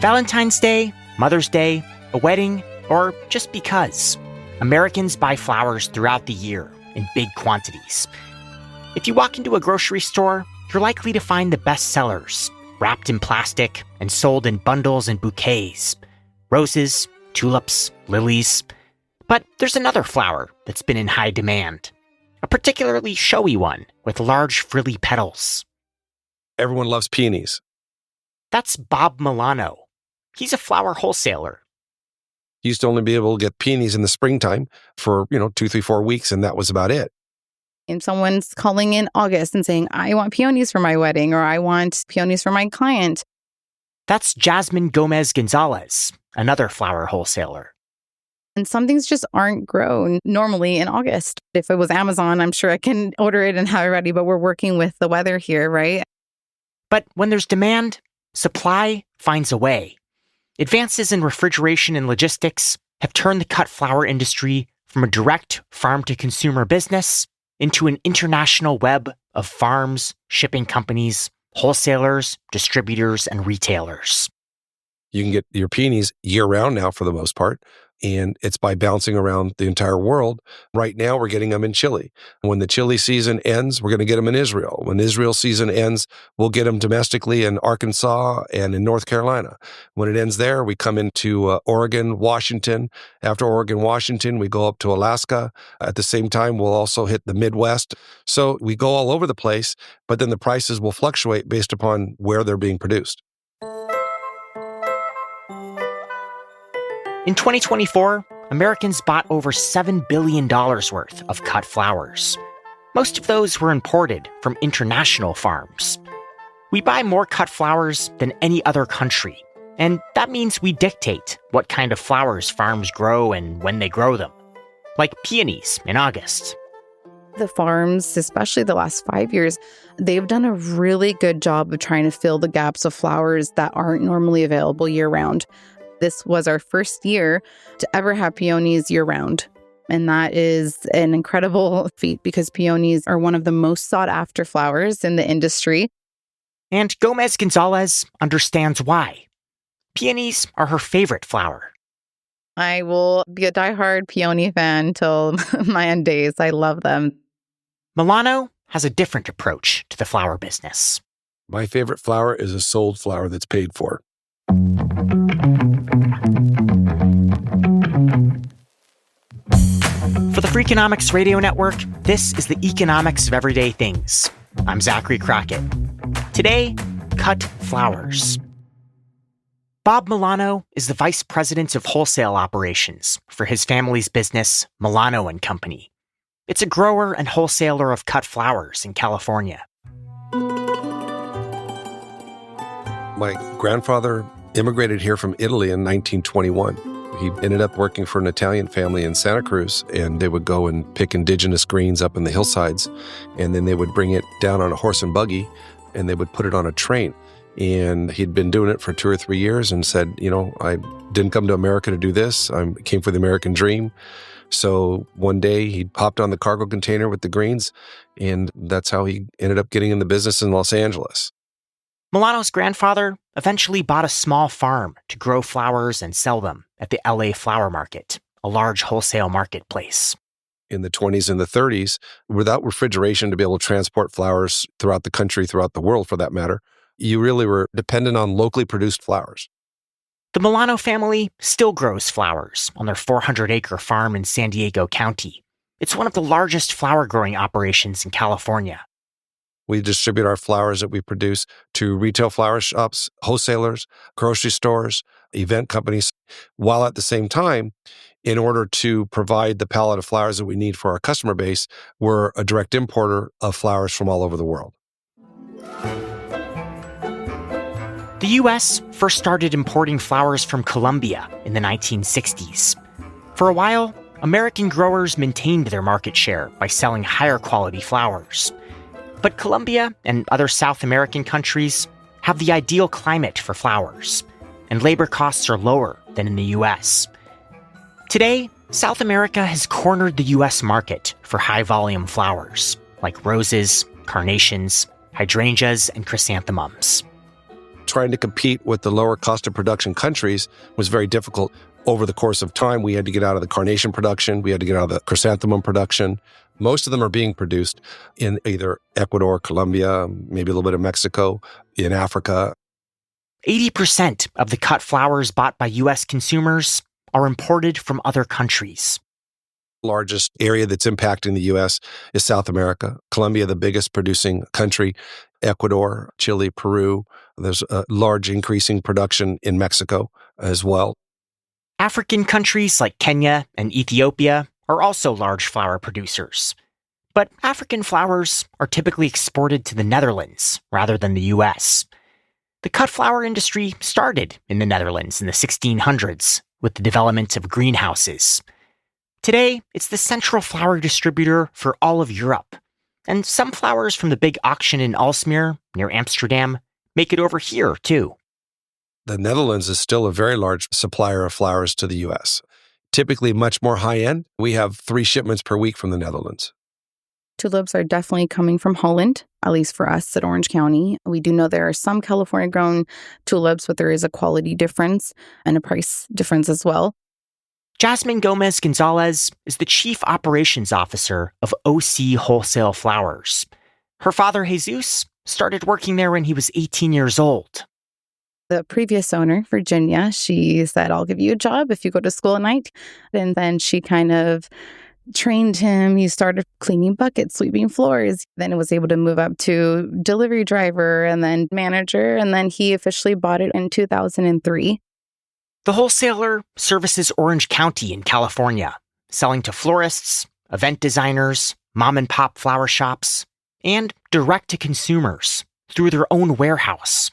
Valentine's Day, Mother's Day, a wedding, or just because, Americans buy flowers throughout the year in big quantities. If you walk into a grocery store, you're likely to find the best sellers, wrapped in plastic and sold in bundles and bouquets. Roses, tulips, lilies. But there's another flower that's been in high demand. A particularly showy one with large frilly petals. Everyone loves peonies. That's Bob Milano. He's a flower wholesaler. He used to only be able to get peonies in the springtime for, 2, 3, 4 weeks, and that was about it. And someone's calling in August and saying, I want peonies for my wedding, or I want peonies for my client. That's Jasmine Gomez-Gonzalez, another flower wholesaler. And some things just aren't grown normally in August. If it was Amazon, I'm sure I can order it and have it ready, but we're working with the weather here, right? But when there's demand, supply finds a way. Advances in refrigeration and logistics have turned the cut flower industry from a direct farm-to-consumer business into an international web of farms, shipping companies, wholesalers, distributors, and retailers. You can get your peonies year-round now for the most part, and it's by bouncing around the entire world. Right now, we're getting them in Chile. When the Chile season ends, we're going to get them in Israel. When Israel season ends, we'll get them domestically in Arkansas and in North Carolina. When it ends there, we come into Oregon, Washington. After Oregon, Washington, we go up to Alaska. At the same time, we'll also hit the Midwest. So we go all over the place, but then the prices will fluctuate based upon where they're being produced. In 2024, Americans bought over $7 billion worth of cut flowers. Most of those were imported from international farms. We buy more cut flowers than any other country, and that means we dictate what kind of flowers farms grow and when they grow them, like peonies in August. The farms, especially the last 5 years, they've done a really good job of trying to fill the gaps of flowers that aren't normally available year-round. This was our first year to ever have peonies year-round. And that is an incredible feat because peonies are one of the most sought-after flowers in the industry. And Gomez-Gonzalez understands why. Peonies are her favorite flower. I will be a diehard peony fan till my end days. I love them. Milano has a different approach to the flower business. My favorite flower is a sold flower that's paid for. For the Freakonomics Radio Network, this is the economics of everyday things. I'm Zachary Crockett. Today, cut flowers. Bob Milano is the vice president of wholesale operations for his family's business, Milano & Company. It's a grower and wholesaler of cut flowers in California. My grandfather immigrated here from Italy in 1921. He ended up working for an Italian family in Santa Cruz, and they would go and pick indigenous greens up in the hillsides, and then they would bring it down on a horse and buggy, and they would put it on a train. And he'd been doing it for 2 or 3 years and said, I didn't come to America to do this. I came for the American dream. So one day he hopped on the cargo container with the greens, and that's how he ended up getting in the business in Los Angeles. Milano's grandfather eventually bought a small farm to grow flowers and sell them at the LA Flower Market, a large wholesale marketplace. In the 20s and the 30s, without refrigeration to be able to transport flowers throughout the country, throughout the world for that matter, you really were dependent on locally produced flowers. The Milano family still grows flowers on their 400-acre farm in San Diego County. It's one of the largest flower growing operations in California. We distribute our flowers that we produce to retail flower shops, wholesalers, grocery stores, event companies, while at the same time, in order to provide the palette of flowers that we need for our customer base, we're a direct importer of flowers from all over the world. The U.S. first started importing flowers from Colombia in the 1960s. For a while, American growers maintained their market share by selling higher quality flowers. But Colombia and other South American countries have the ideal climate for flowers, and labor costs are lower than in the U.S. Today, South America has cornered the U.S. market for high-volume flowers, like roses, carnations, hydrangeas, and chrysanthemums. trying to compete with the lower cost of production countries was very difficult. Over the course of time, we had to get out of the carnation production. We had to get out of the chrysanthemum production. Most of them are being produced in either Ecuador, Colombia, maybe a little bit of Mexico, in Africa. 80% of the cut flowers bought by U.S. consumers are imported from other countries. Largest area that's impacting the U.S. is South America. Colombia, the biggest producing country. Ecuador, Chile, Peru. There's a large increasing production in Mexico as well. African countries like Kenya and Ethiopia are also large flower producers. But African flowers are typically exported to the Netherlands rather than the U.S. The cut flower industry started in the Netherlands in the 1600s with the development of greenhouses. Today, it's the central flower distributor for all of Europe. And some flowers from the big auction in Aalsmeer, near Amsterdam, make it over here, too. The Netherlands is still a very large supplier of flowers to the U.S. Typically much more high-end. We have 3 shipments per week from the Netherlands. Tulips are definitely coming from Holland, at least for us at Orange County. We do know there are some California-grown tulips, but there is a quality difference and a price difference as well. Jasmine Gomez Gonzalez is the Chief Operations Officer of OC Wholesale Flowers. Her father, Jesus, started working there when he was 18 years old. The previous owner, Virginia, she said, I'll give you a job if you go to school at night. And then she kind of trained him. He started cleaning buckets, sweeping floors. Then he was able to move up to delivery driver and then manager. And then he officially bought it in 2003. The wholesaler services Orange County in California, selling to florists, event designers, mom-and-pop flower shops, and direct to consumers through their own warehouse.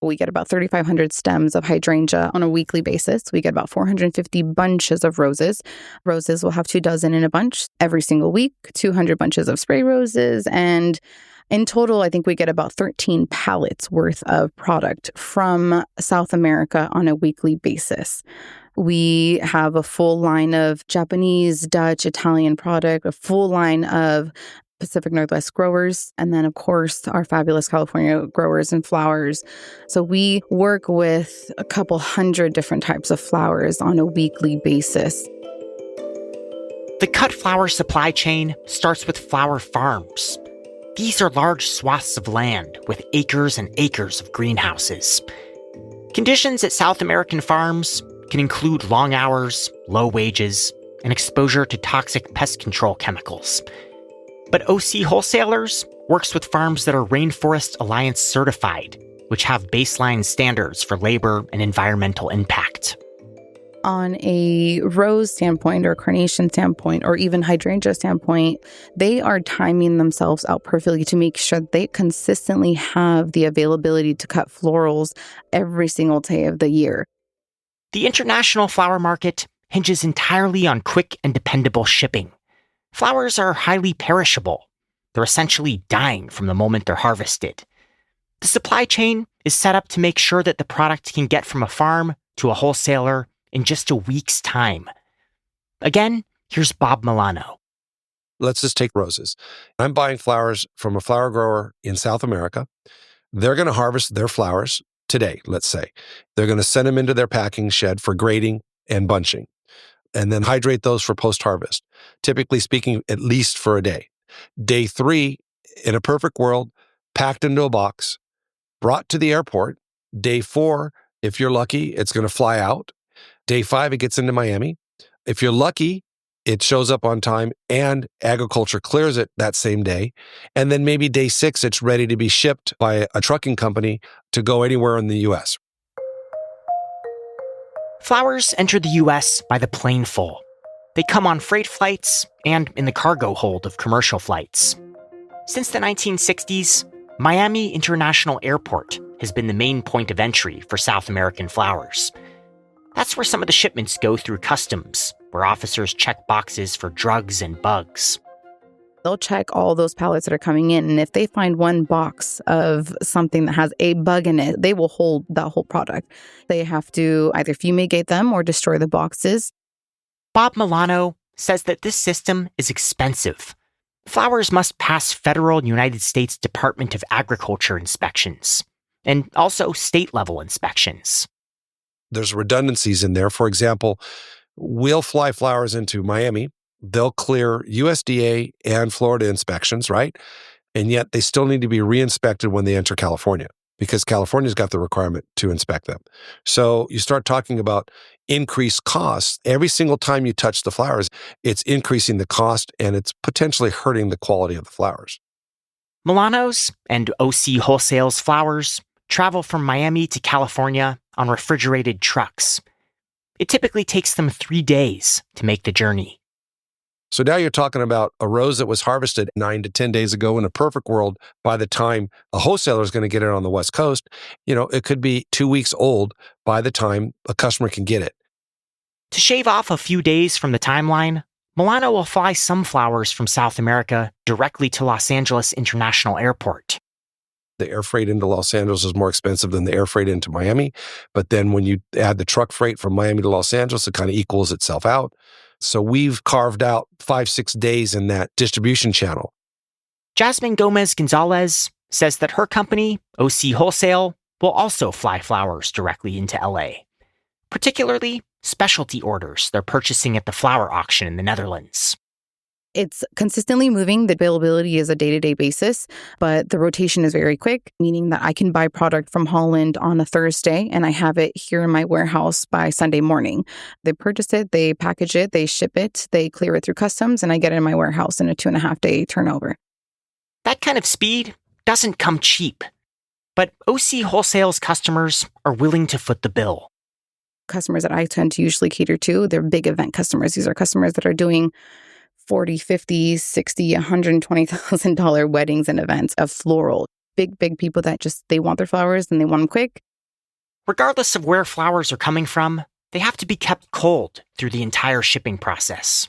We get about 3,500 stems of hydrangea on a weekly basis. We get about 450 bunches of roses. Roses will have 24 in a bunch every single week, 200 bunches of spray roses. And in total, I think we get about 13 pallets worth of product from South America on a weekly basis. We have a full line of Japanese, Dutch, Italian product, a full line of Pacific Northwest growers, and then, of course, our fabulous California growers and flowers. So we work with a couple hundred different types of flowers on a weekly basis. The cut flower supply chain starts with flower farms. These are large swaths of land with acres and acres of greenhouses. Conditions at South American farms can include long hours, low wages, and exposure to toxic pest control chemicals. But OC Wholesalers works with farms that are Rainforest Alliance certified, which have baseline standards for labor and environmental impact. On a rose standpoint or carnation standpoint or even hydrangea standpoint, they are timing themselves out perfectly to make sure they consistently have the availability to cut florals every single day of the year. The international flower market hinges entirely on quick and dependable shipping. Flowers are highly perishable. They're essentially dying from the moment they're harvested. The supply chain is set up to make sure that the product can get from a farm to a wholesaler in just a week's time. Again, here's Bob Milano. Let's just take roses. I'm buying flowers from a flower grower in South America. They're going to harvest their flowers today, let's say. They're going to send them into their packing shed for grading and bunching, and then hydrate those for post-harvest, typically speaking, at least for a day. Day 3, in a perfect world, packed into a box, brought to the airport. Day 4, if you're lucky, it's going to fly out. Day 5, it gets into Miami. If you're lucky, it shows up on time and agriculture clears it that same day. And then maybe day 6, it's ready to be shipped by a trucking company to go anywhere in the U.S. Flowers enter the U.S. by the planeful. They come on freight flights and in the cargo hold of commercial flights. Since the 1960s, Miami International Airport has been the main point of entry for South American flowers. That's where some of the shipments go through customs, where officers check boxes for drugs and bugs. They'll check all those pallets that are coming in, and if they find one box of something that has a bug in it, they will hold that whole product. They have to either fumigate them or destroy the boxes. Bob Milano says that this system is expensive. Flowers must pass federal United States Department of Agriculture inspections. and also state-level inspections. There's redundancies in there. For example, we'll fly flowers into Miami. They'll clear USDA and Florida inspections, right? And yet they still need to be re-inspected when they enter California, because California's got the requirement to inspect them. So you start talking about increased costs. Every single time you touch the flowers, it's increasing the cost and it's potentially hurting the quality of the flowers. Milano's and OC Wholesale's flowers travel from Miami to California on refrigerated trucks. It typically takes them 3 days to make the journey. So now you're talking about a rose that was harvested 9 to 10 days ago. In a perfect world, by the time a wholesaler is going to get it on the West Coast, it could be 2 weeks old by the time a customer can get it. To shave off a few days from the timeline, Milano will fly some flowers from South America directly to Los Angeles International Airport. The air freight into Los Angeles is more expensive than the air freight into Miami. But then when you add the truck freight from Miami to Los Angeles, it kind of equals itself out. So we've carved out 5-6 days in that distribution channel. Jasmine Gomez Gonzalez says that her company, OC Wholesale, will also fly flowers directly into LA, particularly specialty orders they're purchasing at the flower auction in the Netherlands. It's consistently moving. The availability is a day-to-day basis, but the rotation is very quick, meaning that I can buy product from Holland on a Thursday and I have it here in my warehouse by Sunday morning. They purchase it, they package it, they ship it, they clear it through customs, and I get it in my warehouse in a 2.5-day turnover. That kind of speed doesn't come cheap, but OC Wholesale's customers are willing to foot the bill. Customers that I tend to usually cater to, they're big event customers. These are customers that are doing $40, $50, $60, $120,000 weddings and events of floral. Big people that they want their flowers and they want them quick. Regardless of where flowers are coming from, they have to be kept cold through the entire shipping process.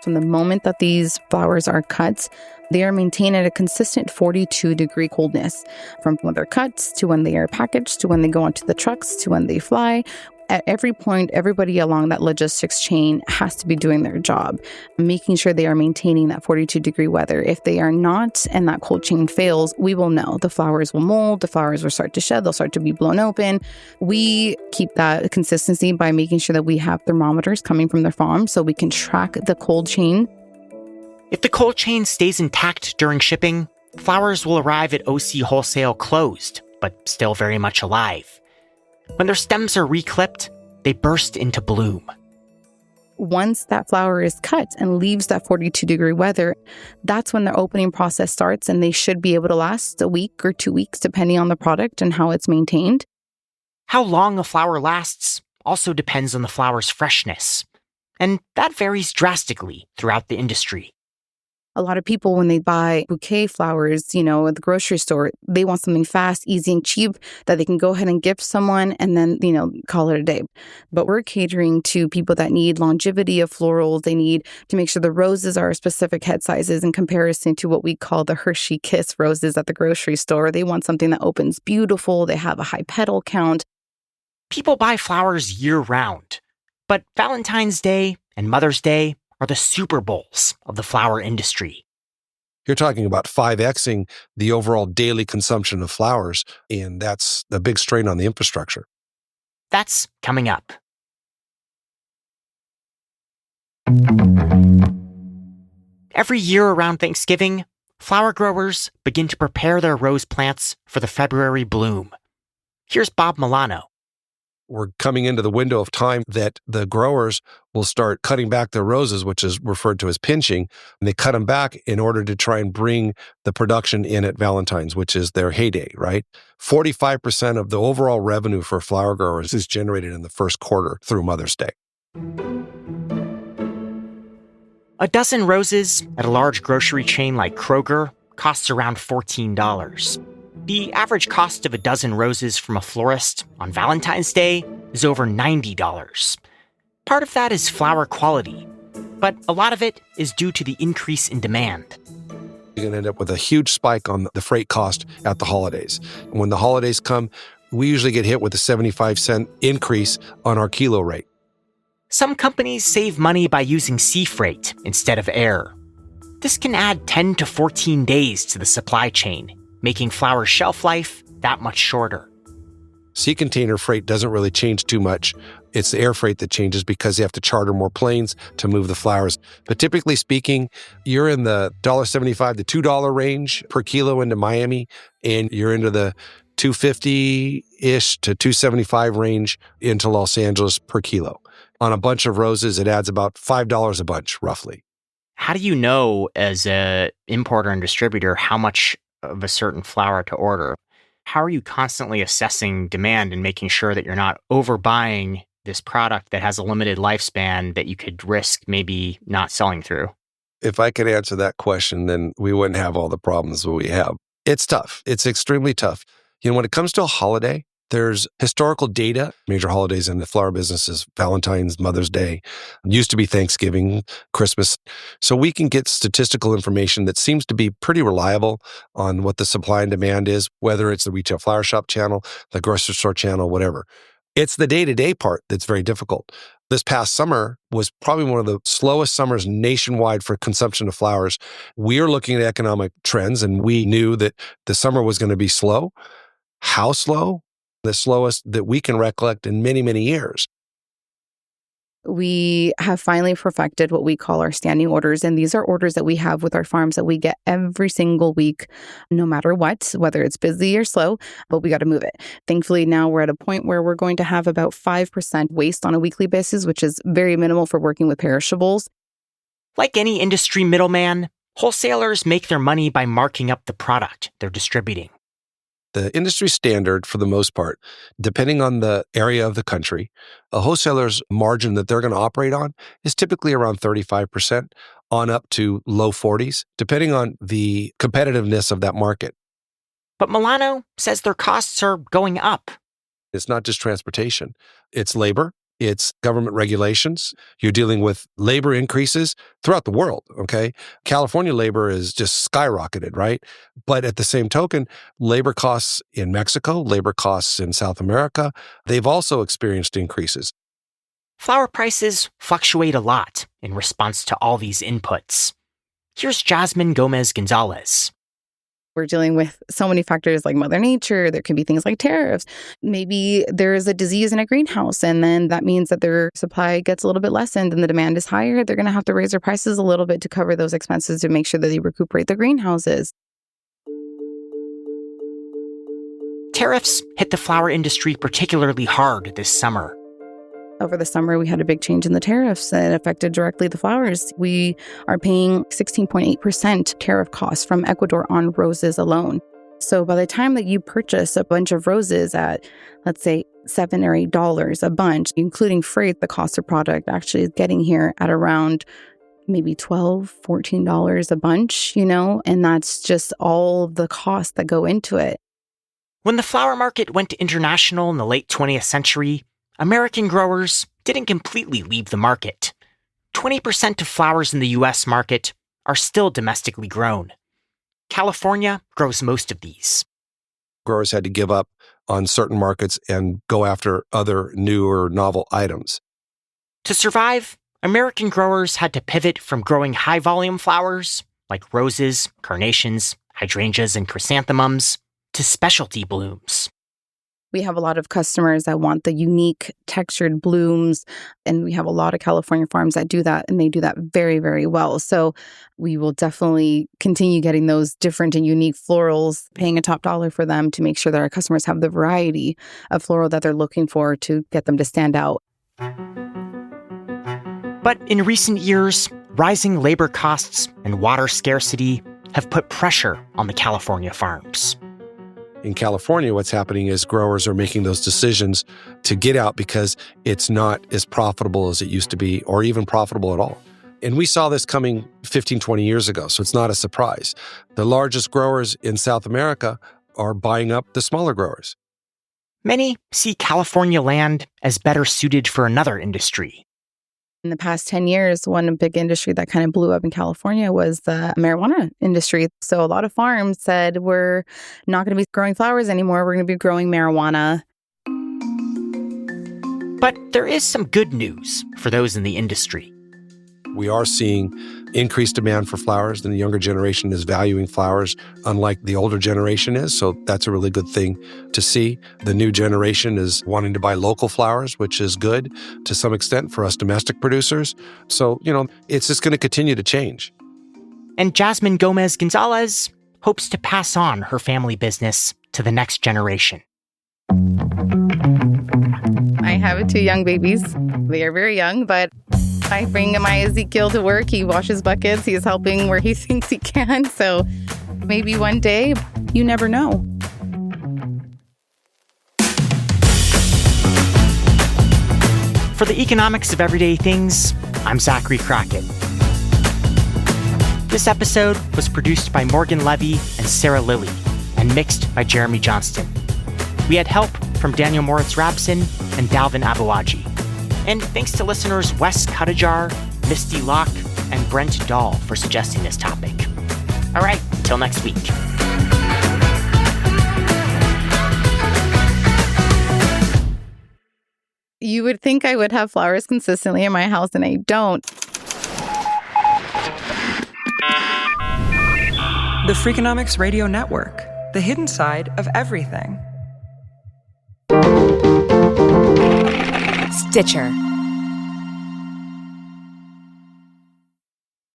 From the moment that these flowers are cut, they are maintained at a consistent 42-degree coldness, from when they're cut to when they are packaged to when they go onto the trucks to when they fly. At every point, everybody along that logistics chain has to be doing their job, making sure they are maintaining that 42-degree weather. If they are not and that cold chain fails, we will know. The flowers will mold, the flowers will start to shed, they'll start to be blown open. We keep that consistency by making sure that we have thermometers coming from the farm so we can track the cold chain. If the cold chain stays intact during shipping, flowers will arrive at OC Wholesale closed, but still very much alive. When their stems are reclipped, they burst into bloom. Once that flower is cut and leaves that 42-degree weather, that's when the opening process starts, and they should be able to last a week or 2 weeks, depending on the product and how it's maintained. How long a flower lasts also depends on the flower's freshness, and that varies drastically throughout the industry. A lot of people, when they buy bouquet flowers, at the grocery store, they want something fast, easy, and cheap that they can go ahead and gift someone and then, call it a day. But we're catering to people that need longevity of florals. They need to make sure the roses are specific head sizes in comparison to what we call the Hershey Kiss roses at the grocery store. They want something that opens beautiful. They have a high petal count. People buy flowers year-round, but Valentine's Day and Mother's Day are the Super Bowls of the flower industry. You're talking about 5Xing the overall daily consumption of flowers, and that's a big strain on the infrastructure. That's coming up. Every year around Thanksgiving, flower growers begin to prepare their rose plants for the February bloom. Here's Bob Milano. We're coming into the window of time that the growers will start cutting back their roses, which is referred to as pinching, and they cut them back in order to try and bring the production in at Valentine's, which is their heyday, right? 45% of the overall revenue for flower growers is generated in the first quarter through Mother's Day. A dozen roses at a large grocery chain like Kroger costs around $14. The average cost of a dozen roses from a florist on Valentine's Day is over $90. Part of that is flower quality, but a lot of it is due to the increase in demand. You're going to end up with a huge spike on the freight cost at the holidays. And when the holidays come, we usually get hit with a 75-cent increase on our kilo rate. Some companies save money by using sea freight instead of air. This can add 10 to 14 days to the supply chain, making flower shelf life that much shorter. Sea container freight doesn't really change too much. It's the air freight that changes because you have to charter more planes to move the flowers. But typically speaking, you're in the $1.75 to $2 range per kilo into Miami, and you're into the $2.50-ish to $2.75 range into Los Angeles per kilo. On a bunch of roses, it adds about $5 a bunch, roughly. How do you know as an importer and distributor how much of a certain flower to order? How are you constantly assessing demand and making sure that you're not overbuying this product that has a limited lifespan that you could risk maybe not selling through? If I could answer that question, then we wouldn't have all the problems that we have. It's tough. It's extremely tough. When it comes to a holiday, there's historical data. Major holidays in the flower business is Valentine's, Mother's Day. It used to be Thanksgiving, Christmas. So we can get statistical information that seems to be pretty reliable on what the supply and demand is, whether it's the retail flower shop channel, the grocery store channel, whatever. It's the day-to-day part that's very difficult. This past summer was probably one of the slowest summers nationwide for consumption of flowers. We are looking at economic trends, and we knew that the summer was going to be slow. How slow? The slowest that we can recollect in many, many years. We have finally perfected what we call our standing orders. And these are orders that we have with our farms that we get every single week, no matter what, whether it's busy or slow, but we got to move it. Thankfully, now we're at a point where we're going to have about 5% waste on a weekly basis, which is very minimal for working with perishables. Like any industry middleman, wholesalers make their money by marking up the product they're distributing. The industry standard, for the most part, depending on the area of the country, a wholesaler's margin that they're going to operate on is typically around 35% on up to low 40s, depending on the competitiveness of that market. But Milano says their costs are going up. It's not just transportation. It's labor. It's government regulations. You're dealing with labor increases throughout the world, okay? California labor is just skyrocketed, right? But at the same token, labor costs in Mexico, labor costs in South America, they've also experienced increases. Flower prices fluctuate a lot in response to all these inputs. Here's Jasmine Gomez-Gonzalez. We're dealing with so many factors like Mother Nature. There could be things like tariffs. Maybe there is a disease in a greenhouse, and then that means that their supply gets a little bit lessened and the demand is higher. They're going to have to raise their prices a little bit to cover those expenses to make sure that they recuperate the greenhouses. Tariffs hit the flower industry particularly hard this summer. Over the summer, we had a big change in the tariffs that affected directly the flowers. We are paying 16.8% tariff costs from Ecuador on roses alone. So by the time that you purchase a bunch of roses at, let's say, $7 or $8 a bunch, including freight, the cost of product actually is getting here at around maybe $12, $14 a bunch, and that's just all the costs that go into it. When the flower market went international in the late 20th century, American growers didn't completely leave the market. 20% of flowers in the U.S. market are still domestically grown. California grows most of these. Growers had to give up on certain markets and go after other new or novel items. To survive, American growers had to pivot from growing high-volume flowers, like roses, carnations, hydrangeas, and chrysanthemums, to specialty blooms. We have a lot of customers that want the unique textured blooms, and we have a lot of California farms that do that, and they do that very, very well. So we will definitely continue getting those different and unique florals, paying a top dollar for them to make sure that our customers have the variety of floral that they're looking for to get them to stand out. But in recent years, rising labor costs and water scarcity have put pressure on the California farms. In California, what's happening is growers are making those decisions to get out because it's not as profitable as it used to be, or even profitable at all. And we saw this coming 15, 20 years ago, so it's not a surprise. The largest growers in South America are buying up the smaller growers. Many see California land as better suited for another industry. In the past 10 years, one big industry that kind of blew up in California was the marijuana industry. So a lot of farms said, we're not going to be growing flowers anymore. We're going to be growing marijuana. But there is some good news for those in the industry. We are seeing increased demand for flowers, and the younger generation is valuing flowers unlike the older generation is. So that's a really good thing to see. The new generation is wanting to buy local flowers, which is good to some extent for us domestic producers. So, it's just going to continue to change. And Jasmine Gomez Gonzalez hopes to pass on her family business to the next generation. I have 2 young babies. They are very young, but I bring my Ezekiel to work. He washes buckets. He's helping where he thinks he can. So maybe one day, you never know. For the Economics of Everyday Things, I'm Zachary Crockett. This episode was produced by Morgan Levy and Sarah Lilly and mixed by Jeremy Johnston. We had help from Daniel Moritz-Rabson and Dalvin Abuaji. And thanks to listeners Wes Cuttajar, Misty Locke, and Brent Dahl for suggesting this topic. All right, till next week. You would think I would have flowers consistently in my house, and I don't. The Freakonomics Radio Network, the hidden side of everything. Stitcher.